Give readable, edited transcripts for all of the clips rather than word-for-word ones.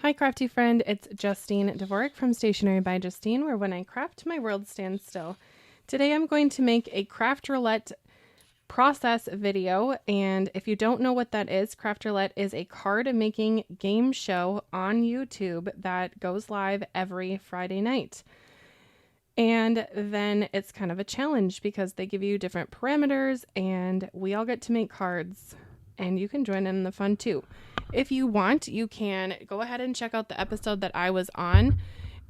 Hi crafty friend, it's Justine Dvorak from Stationery by Justine, where when I craft, my world stands still. Today I'm going to make a craft roulette process video, and if you don't know what that is, craft roulette is a card making game show on YouTube that goes live every Friday night. And then it's kind of a challenge because they give you different parameters and we all get to make cards, and you can join in the fun too. If you want, you can go ahead and check out the episode that I was on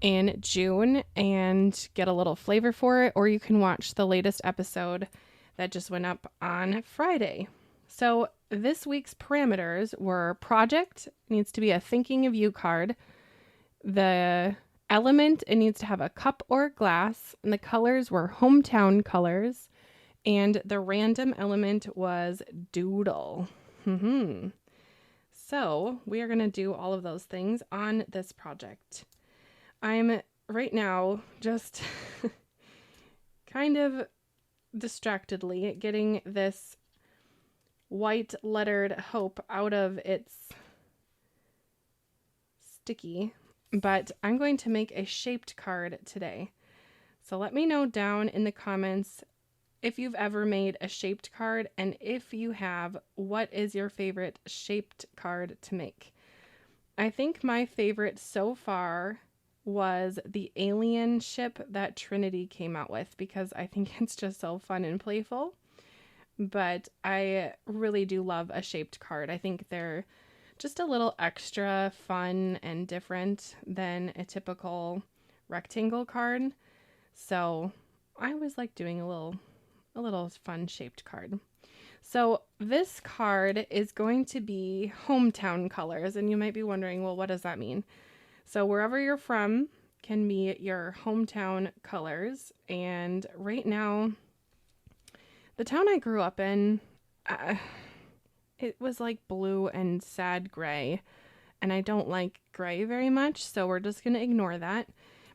in June and get a little flavor for it, or you can watch the latest episode that just went up on Friday. So this week's parameters were project needs to be a thinking of you card. The element, it needs to have a cup or glass, and the colors were hometown colors, and the random element was doodle. So we are going to do all of those things on this project. I'm right now just kind of distractedly getting this white lettered hope out of its sticky, but I'm going to make a shaped card today. So let me know down in the comments if you've ever made a shaped card, and if you have, what is your favorite shaped card to make? I think my favorite so far was the alien ship that Trinity came out with, because I think it's just so fun and playful. But I really do love a shaped card. I think they're just a little extra fun and different than a typical rectangle card. So I always like doing a little fun shaped card. So this card is going to be hometown colors, and you might be wondering, well, what does that mean? So wherever you're from can be your hometown colors. And right now, the town I grew up in, it was like blue and sad gray, and I don't like gray very much, so we're just going to ignore that.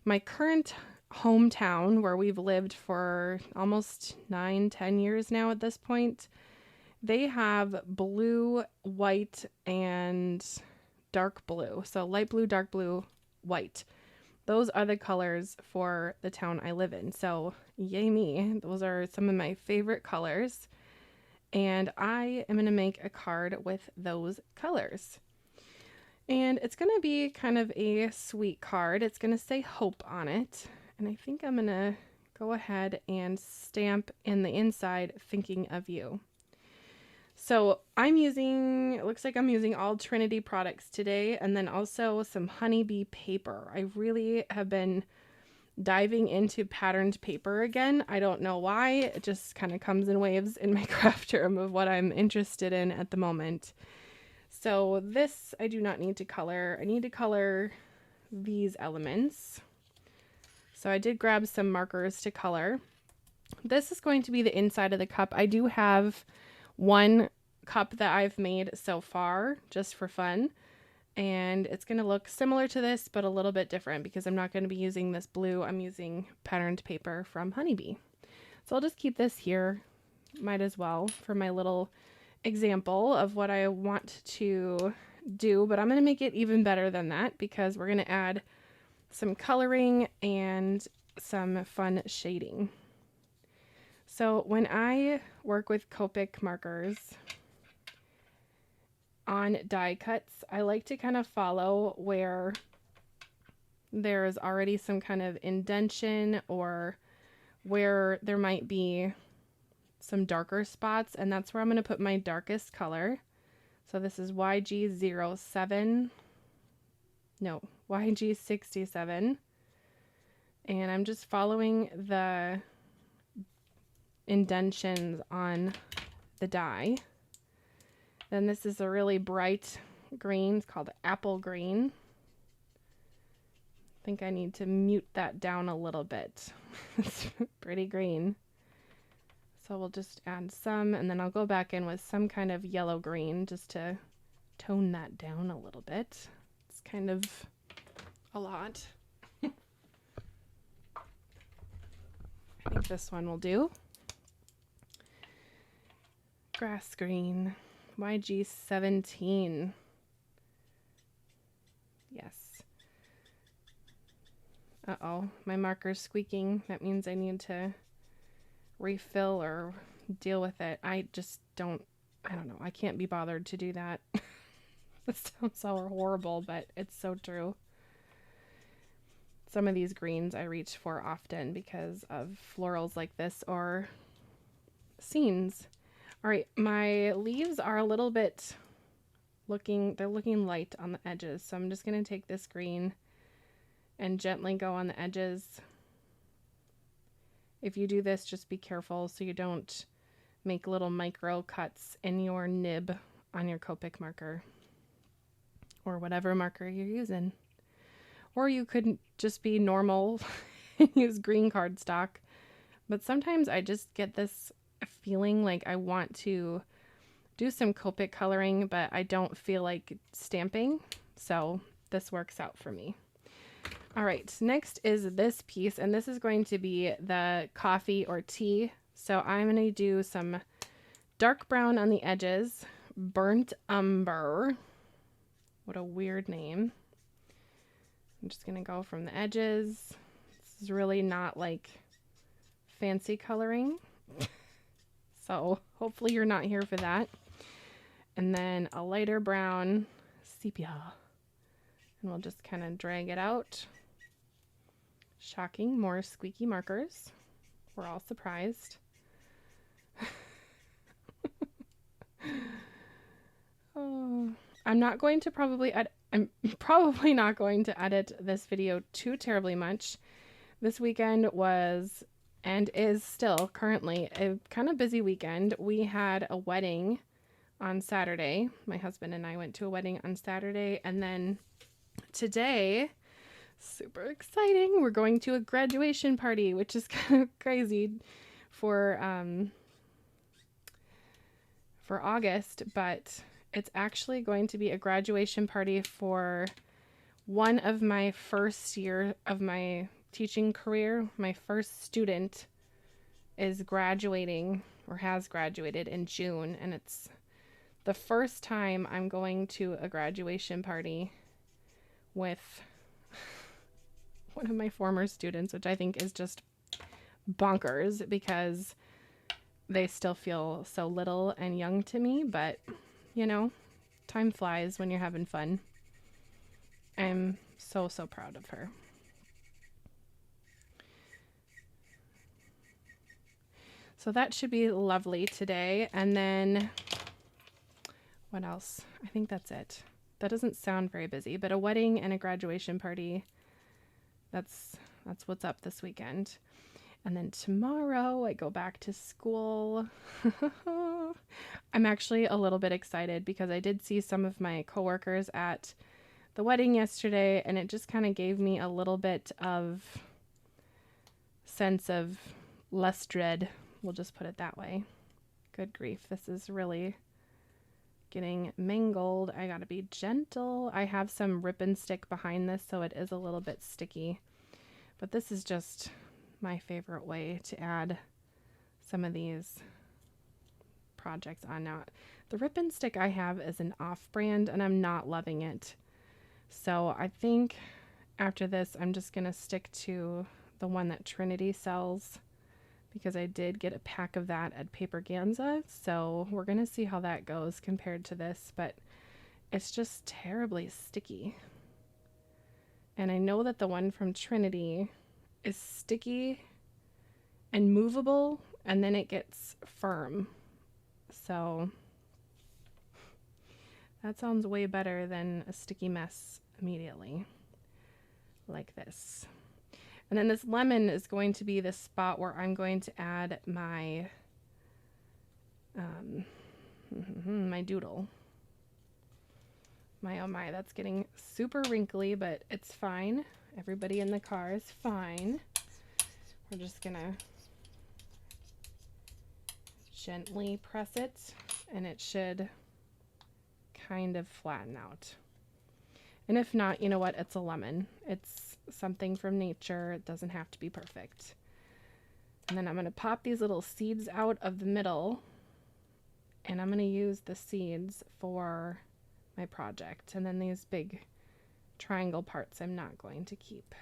My current hometown, where we've lived for almost 9-10 years now at this point, they have blue, white, and dark blue. So light blue, dark blue, white. Those are the colors for the town I live in. So yay me. Those are some of my favorite colors. And I am going to make a card with those colors. And it's going to be kind of a sweet card. It's going to say hope on it. And I think I'm going to go ahead and stamp in the inside thinking of you. So it looks like I'm using all Trinity products today, and then also some honeybee paper. I really have been diving into patterned paper again. I don't know why. It just kind of comes in waves in my craft room of what I'm interested in at the moment. So this I do not need to color. I need to color these elements. So I did grab some markers to color. This is going to be the inside of the cup. I do have one cup that I've made so far just for fun, and it's going to look similar to this but a little bit different because I'm not going to be using this blue. I'm using patterned paper from Honeybee. So I'll just keep this here, might as well, for my little example of what I want to do, but I'm going to make it even better than that because we're going to add some coloring and some fun shading. So when I work with Copic markers on die cuts, I like to kind of follow where there's already some kind of indentation or where there might be some darker spots, and that's where I'm going to put my darkest color. So this is YG67, and I'm just following the indentions on the die. Then this is a really bright green. It's called apple green. I think I need to mute that down a little bit. It's pretty green. So we'll just add some, and then I'll go back in with some kind of yellow green just to tone that down a little bit. It's kind of a lot. I think this one will do. Grass green. YG17. Yes. Uh-oh, my marker's squeaking. That means I need to refill or deal with it. I don't know. I can't be bothered to do that. This sounds so horrible, but it's so true. Some of these greens I reach for often because of florals like this or scenes. All right, my leaves are a little bit they're looking light on the edges. So I'm just going to take this green and gently go on the edges. If you do this, just be careful so you don't make little micro cuts in your nib on your Copic marker or whatever marker you're using. Or you could just be normal and use green cardstock. But sometimes I just get this feeling like I want to do some Copic coloring, but I don't feel like stamping. So this works out for me. All right, next is this piece, and this is going to be the coffee or tea. So I'm going to do some dark brown on the edges, burnt umber. What a weird name. I'm just going to go from the edges. This is really not like fancy coloring. So hopefully you're not here for that. And then a lighter brown sepia. And we'll just kind of drag it out. Shocking, more squeaky markers. We're all surprised. Oh, I'm probably not going to edit this video too terribly much. This weekend was and is still currently a kind of busy weekend. We had a wedding on Saturday. My husband and I went to a wedding on Saturday, and then today, super exciting, we're going to a graduation party, which is kind of crazy for August, but it's actually going to be a graduation party for one of my first year of my teaching career. My first student is graduating or has graduated in June, and it's the first time I'm going to a graduation party with one of my former students, which I think is just bonkers because they still feel so little and young to me, but you know, time flies when you're having fun. I'm so proud of her. So that should be lovely today. And then what else? I think that's it. That doesn't sound very busy, but a wedding and a graduation party, that's what's up this weekend. And then tomorrow I go back to school. I'm actually a little bit excited because I did see some of my coworkers at the wedding yesterday, and it just kind of gave me a little bit of sense of less dread. We'll just put it that way. Good grief. This is really getting mangled. I gotta be gentle. I have some rip and stick behind this, so it is a little bit sticky. But this is just my favorite way to add some of these projects on. Now, the rip and stick I have is an off-brand, and I'm not loving it. So I think after this, I'm just gonna stick to the one that Trinity sells, because I did get a pack of that at Paper Ganza. So we're going to see how that goes compared to this, but it's just terribly sticky. And I know that the one from Trinity is sticky and movable, and then it gets firm. So that sounds way better than a sticky mess immediately, like this. And then this lemon is going to be the spot where I'm going to add my my doodle. My oh my, that's getting super wrinkly, but it's fine. Everybody in the car is fine. We're just gonna gently press it, and it should kind of flatten out. And if not, you know what? It's a lemon. It's something from nature. It doesn't have to be perfect. And then I'm going to pop these little seeds out of the middle, and I'm going to use the seeds for my project. And then these big triangle parts I'm not going to keep.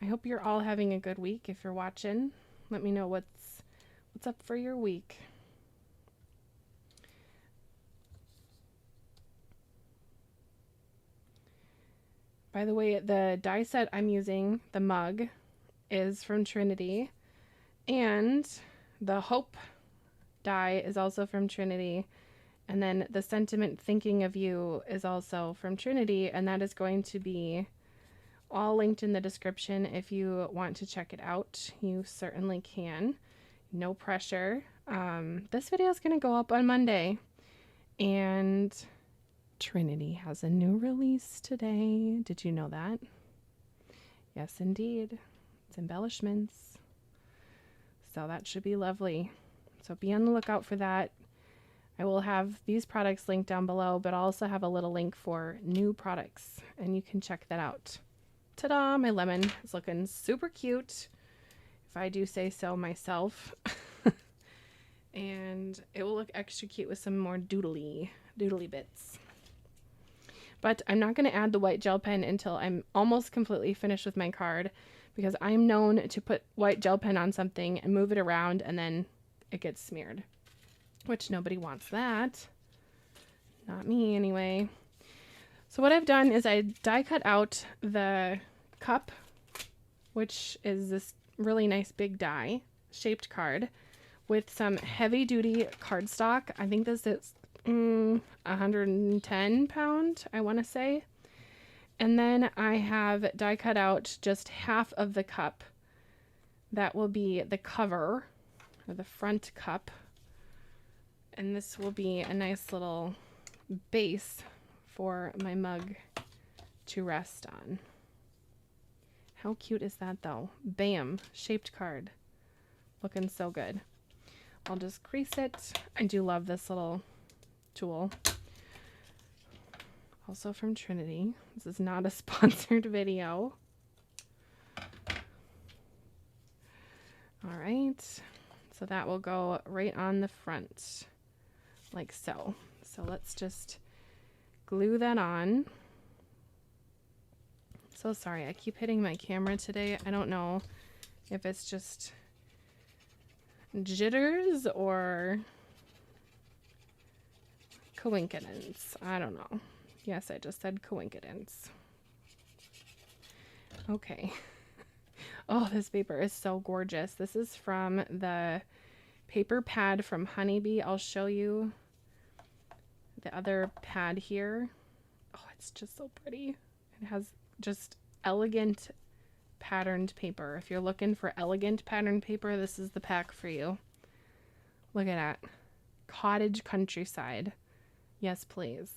I hope you're all having a good week. If you're watching, let me know what's up for your week. By the way, the die set I'm using, the mug, is from Trinity, and the Hope die is also from Trinity, and then the Sentiment Thinking of You is also from Trinity, and that is going to be all linked in the description. If you want to check it out, you certainly can. No pressure. This video is going to go up on Monday, and Trinity has a new release today. Did you know that? Yes, indeed. It's embellishments. So that should be lovely. So be on the lookout for that. I will have these products linked down below, but I'll also have a little link for new products, and you can check that out. Ta-da! My lemon is looking super cute, if I do say so myself. And it will look extra cute with some more doodly bits. But I'm not going to add the white gel pen until I'm almost completely finished with my card, because I'm known to put white gel pen on something and move it around and then it gets smeared, which nobody wants that. Not me anyway. So what I've done is I die cut out the cup, which is this really nice big die shaped card with some heavy duty cardstock. I think this is 110 pound, I want to say. And then I have die cut out just half of the cup. That will be the cover, or the front cup. And this will be a nice little base for my mug to rest on. How cute is that though? Bam, shaped card. Looking so good. I'll just crease it. I do love this little tool. Also from Trinity. This is not a sponsored video. All right. So that will go right on the front like so. So let's just glue that on. So sorry, I keep hitting my camera today. I don't know if it's just jitters or coincidence. I don't know. Yes, I just said coincidence. Okay. Oh, this paper is so gorgeous. This is from the paper pad from Honeybee. I'll show you the other pad here. Oh, it's just so pretty. It has just elegant patterned paper. If you're looking for elegant patterned paper, this is the pack for you. Look at that. Cottage countryside. Yes, please.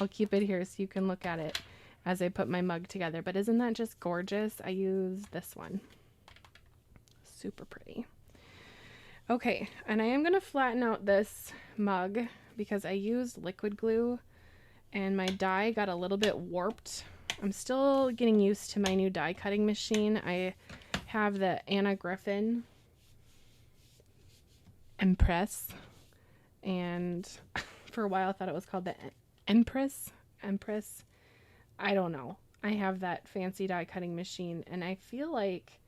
I'll keep it here so you can look at it as I put my mug together. But isn't that just gorgeous? I use this one. Super pretty. Okay, and I am going to flatten out this mug because I used liquid glue and my die got a little bit warped. I'm still getting used to my new die cutting machine. I have the Anna Griffin Empress, and for a while I thought it was called the Empress. I don't know. I have that fancy die cutting machine, and I feel like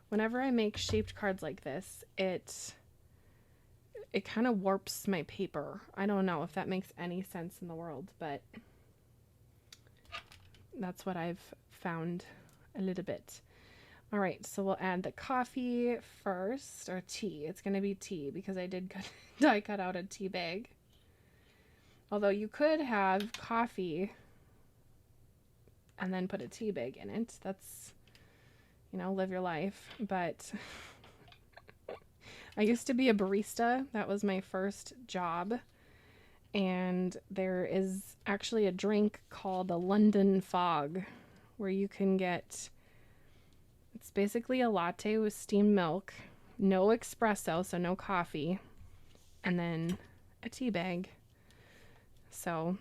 whenever I make shaped cards like this, it kind of warps my paper. I don't know if that makes any sense in the world, but that's what I've found a little bit. All right, so we'll add the coffee first, or tea. It's going to be tea because I did die cut out a tea bag. Although you could have coffee and then put a tea bag in it. That's, you know, live your life. But I used to be a barista. That was my first job. And there is actually a drink called a London Fog where you can get, it's basically a latte with steamed milk, no espresso, so no coffee, and then a tea bag. So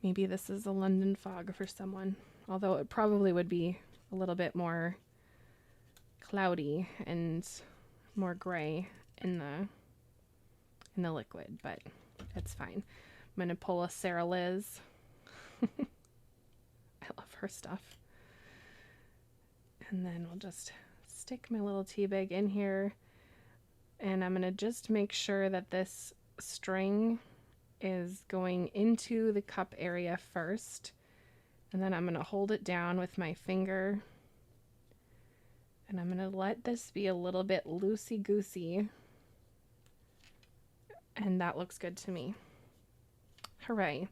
maybe this is a London Fog for someone, although it probably would be a little bit more cloudy and more gray in the liquid, but it's fine. I'm gonna pull a Sarah Liz. I love her stuff. And then we'll just stick my little tea bag in here. And I'm going to just make sure that this string is going into the cup area first. And then I'm going to hold it down with my finger. And I'm going to let this be a little bit loosey-goosey. And that looks good to me. Hooray.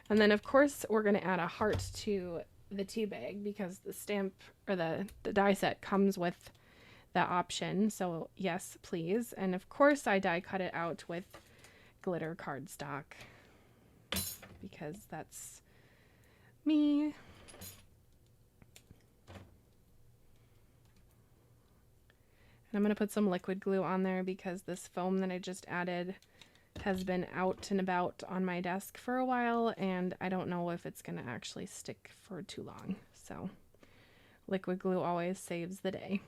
And then, of course, we're going to add a heart to the tea bag because the stamp or the die set comes with that option. So, yes, please. And, of course, I die cut it out with glitter cardstock because that's me. And I'm going to put some liquid glue on there because this foam that I just added has been out and about on my desk for a while, and I don't know if it's going to actually stick for too long. So liquid glue always saves the day.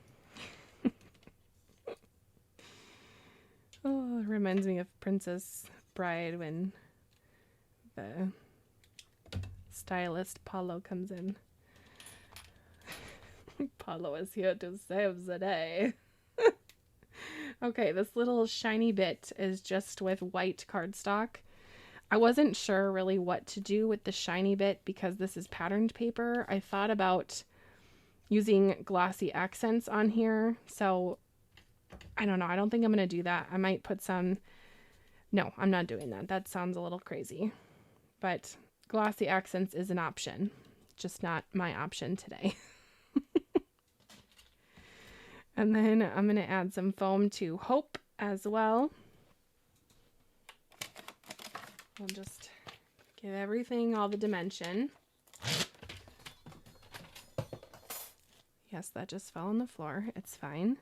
Oh, it reminds me of Princess Bride when the stylist Paulo comes in. Paulo is here to save the day. Okay, this little shiny bit is just with white cardstock. I wasn't sure really what to do with the shiny bit because this is patterned paper. I thought about using glossy accents on here, so I don't know. I don't think I'm going to do that. I might put some... No, I'm not doing that. That sounds a little crazy. But glossy accents is an option, just not my option today. And then I'm going to add some foam to Hope as well. We'll just give everything all the dimension. Yes, that just fell on the floor. It's fine.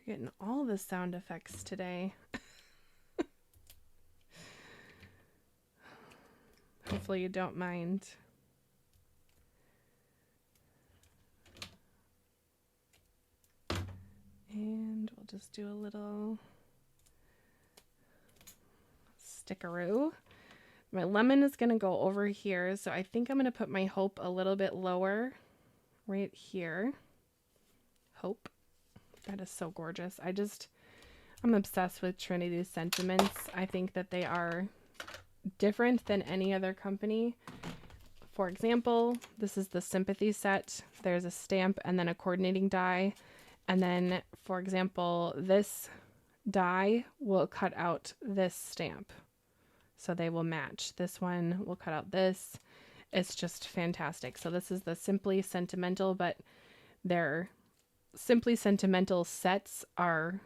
You're getting all the sound effects today. Hopefully you don't mind. And we'll just do a little stickeroo. My lemon is going to go over here, so I think I'm going to put my Hope a little bit lower right here. Hope. That is so gorgeous. I'm obsessed with Trinity's sentiments. I think that they are different than any other company. For example, this is the sympathy set. There's a stamp and then a coordinating die. And then, for example, this die will cut out this stamp. So they will match. This one will cut out this. It's just fantastic. So this is the Simply Sentimental, but their Simply Sentimental sets are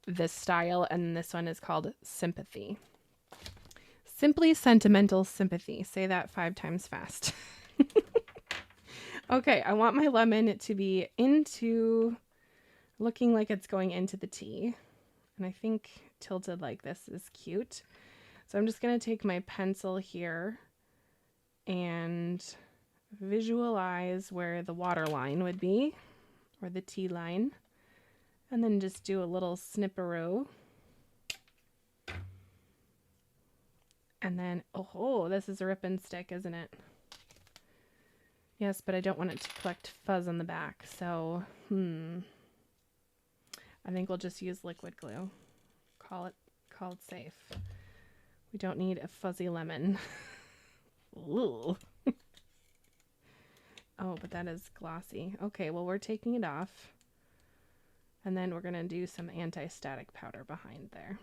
this style, and this one is called Sympathy. Simply Sentimental Sympathy. Say that 5 times fast. Okay, I want my lemon to be looking like it's going into the tea. And I think tilted like this is cute. So I'm just going to take my pencil here and visualize where the water line would be, or the tea line. And then just do a little snipperoo. And then, oh, this is a rip and stick, isn't it? Yes, but I don't want it to collect fuzz on the back, so, I think we'll just use liquid glue. Call it safe. We don't need a fuzzy lemon. Ooh. Oh, but that is glossy. Okay, well, we're taking it off. And then we're going to do some anti-static powder behind there.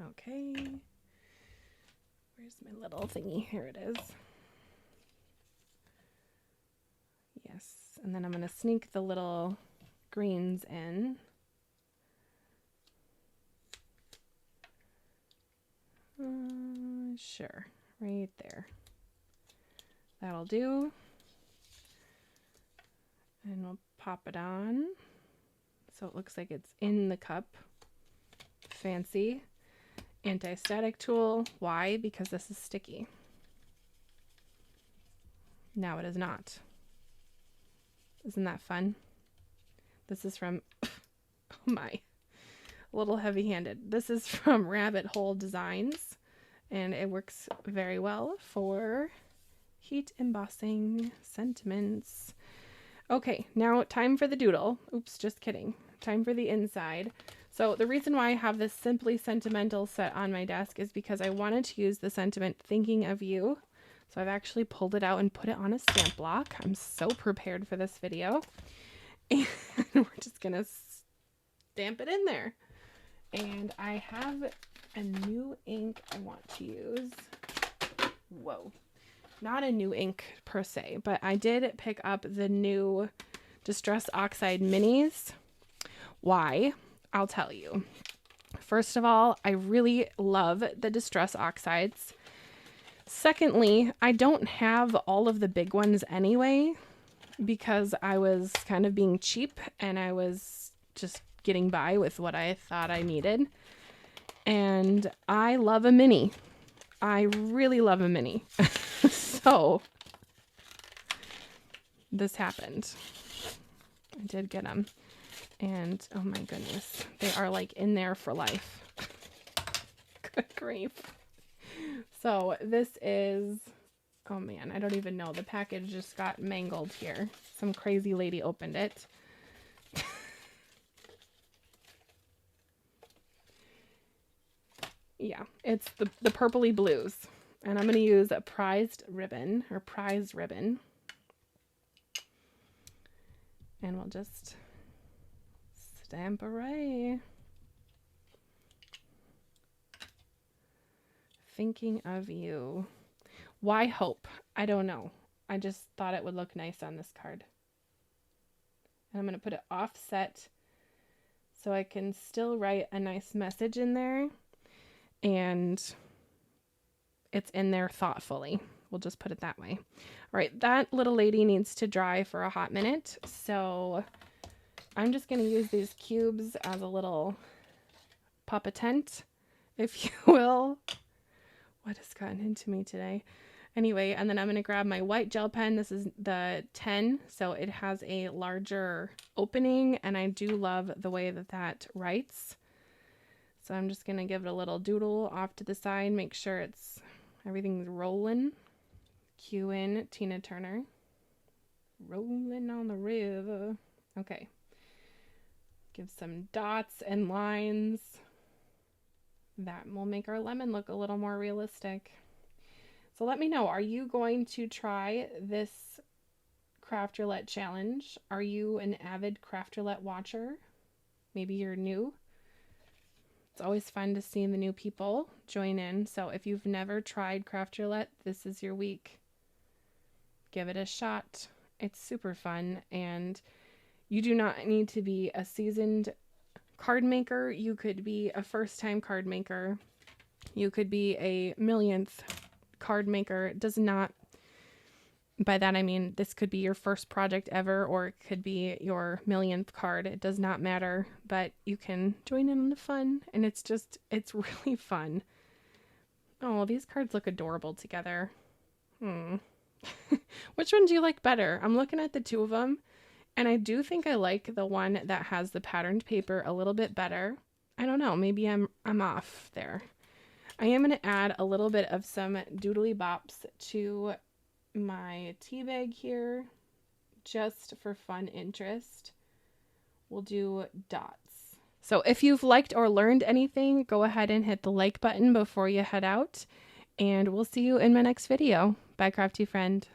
Okay, where's my little thingy? Here it is. Yes, and then I'm going to sneak the little greens in. Sure, right there. That'll do. And we'll pop it on so it looks like it's in the cup. Fancy. Anti-static tool. Why? Because this is sticky. Now it is not. Isn't that fun? This is from, oh my, a little heavy-handed. This is from Rabbit Hole Designs, and it works very well for heat embossing sentiments. Okay, now time for the doodle. Oops, just kidding. Time for the inside. So the reason why I have this Simply Sentimental set on my desk is because I wanted to use the sentiment thinking of you. So I've actually pulled it out and put it on a stamp block. I'm so prepared for this video. And we're just gonna stamp it in there. And I have a new ink I want to use. Whoa. Not a new ink per se, but I did pick up the new Distress Oxide Minis. Why? I'll tell you. First of all, I really love the Distress Oxides. Secondly, I don't have all of the big ones anyway because I was kind of being cheap and I was just getting by with what I thought I needed. And I love a mini. I really love a mini. So this happened. I did get them. And oh my goodness, they are like in there for life. Good grief. So this is, oh man, I don't even know. The package just got mangled here. Some crazy lady opened it. Yeah, it's the purpley blues. And I'm going to use a prize ribbon. And we'll just stamp away. Thinking of you. Why hope? I don't know. I just thought it would look nice on this card. And I'm going to put it offset so I can still write a nice message in there. And it's in there thoughtfully. We'll just put it that way. All right, that little lady needs to dry for a hot minute. So I'm just going to use these cubes as a little papa tent, if you will. What has gotten into me today? Anyway, and then I'm going to grab my white gel pen. This is the 10, so it has a larger opening, and I do love the way that that writes. So I'm just going to give it a little doodle off to the side, make sure everything's rolling. Cue in Tina Turner. Rolling on the river. Okay. Give some dots and lines. That will make our lemon look a little more realistic. So let me know, are you going to try this Craft Roulette challenge? Are you an avid Craft Roulette watcher? Maybe you're new. It's always fun to see the new people join in. So if you've never tried Craft Roulette, this is your week. Give it a shot. It's super fun, and you do not need to be a seasoned card maker. You could be a first-time card maker. You could be a millionth card maker. It does not, by that I mean this could be your first project ever, or it could be your millionth card. It does not matter, but you can join in on the fun, and it's really fun. Oh, these cards look adorable together. Which one do you like better? I'm looking at the two of them, and I do think I like the one that has the patterned paper a little bit better. I don't know, maybe I'm off there. I am going to add a little bit of some doodly bops to my tea bag here, just for fun interest. We'll do dots. So if you've liked or learned anything, go ahead and hit the like button before you head out, and we'll see you in my next video. Bye, crafty friend.